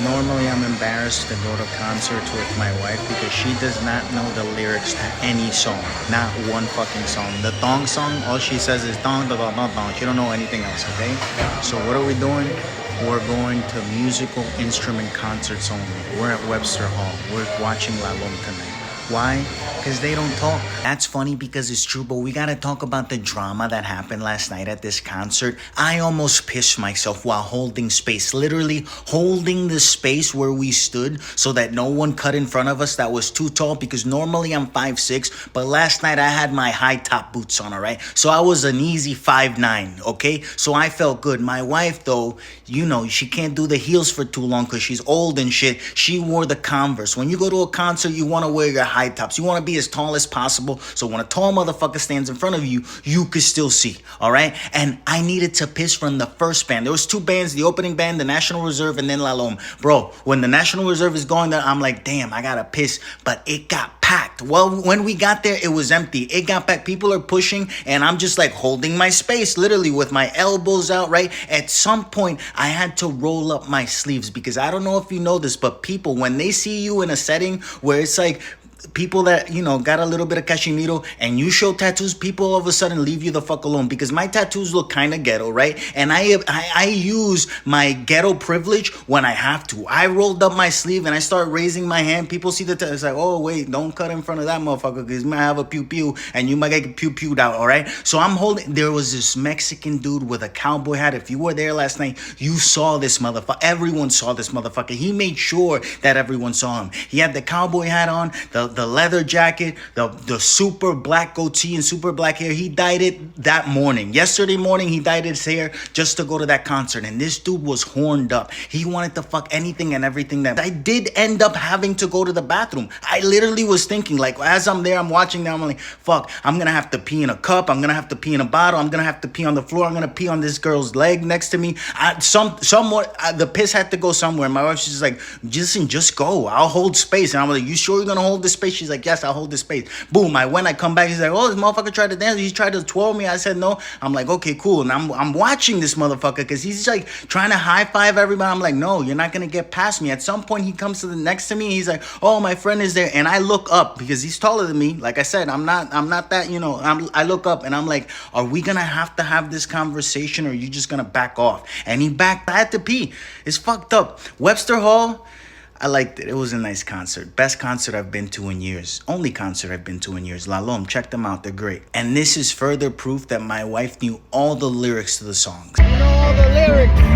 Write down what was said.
Normally, I'm embarrassed to go to concerts with my wife because she does not know the lyrics to any song. Not one fucking song. The thong song, all she says is thong, thong, thong, thong, thong. She don't know anything else, okay? So what are we doing? We're going to musical instrument concerts only. We're at Webster Hall. We're watching LOM tonight. Why? Because they don't talk. That's funny because it's true, but we gotta talk about the drama that happened last night at this concert. I almost pissed myself while holding space, literally holding the space where we stood so that no one cut in front of us that was too tall, because normally I'm 5'6", but last night I had my high top boots on, all right? So I was an easy 5'9", okay? So I felt good. My wife, though, you know, she can't do the heels for too long because she's old and shit. She wore the Converse. When you go to a concert, you want to wear your high tops. You want to be as tall as possible, so when a tall motherfucker stands in front of you, you could still see, all right? And I needed to piss from the first band. There was two bands, the opening band, the National Reserve, and then LOM. Bro, when the National Reserve is going there, I'm like, damn, I gotta piss, but it got packed. Well, when we got there, it was empty. It got packed. People are pushing, and I'm just like holding my space, literally with my elbows out, right? At some point, I had to roll up my sleeves because I don't know if you know this, but people, when they see you in a setting where it's like people that, you know, got a little bit of cachemiro and you show tattoos, people all of a sudden leave you the fuck alone because my tattoos look kind of ghetto, right? And I use my ghetto privilege when I have to. I rolled up my sleeve and I start raising my hand. People see the tattoo. It's like, oh, wait, don't cut in front of that motherfucker because you might have a pew-pew and you might get pew-pewed out, all right? So I'm holding. There was this Mexican dude with a cowboy hat. If you were there last night, you saw this motherfucker. Everyone saw this motherfucker. He made sure that everyone saw him. He had the cowboy hat on, the leather jacket, the super black goatee and super black hair. He dyed it that morning. Yesterday morning, he dyed his hair just to go to that concert. And this dude was horned up. He wanted to fuck anything and everything. That I did end up having to go to the bathroom. I literally was thinking, like, as I'm there, I'm watching them, I'm like, fuck, I'm going to have to pee in a cup. I'm going to have to pee in a bottle. I'm going to have to pee on the floor. I'm going to pee on this girl's leg next to me. The piss had to go somewhere. My wife, she's like, just go. I'll hold space. And I'm like, you sure you're going to hold the space? She's like, yes, I'll hold this space. Boom. I come back. He's like, oh, this motherfucker tried to dance. He tried to twirl me. I said no. I'm like, okay, cool. And I'm watching this motherfucker because he's like trying to high five everybody. I'm like, no, you're not gonna get past me. At some point, he comes to the next to me. And he's like, oh, my friend is there. And I look up because he's taller than me. Like I said, I'm not that, you know. I look up and I'm like, are we gonna have to have this conversation or are you just gonna back off? And he backed. I had to pee. It's fucked up. Webster Hall, I liked it. It was a nice concert. Best concert I've been to in years. Only concert I've been to in years. LOM, check them out. They're great. And this is further proof that my wife knew all the lyrics to the songs. You know all the lyrics.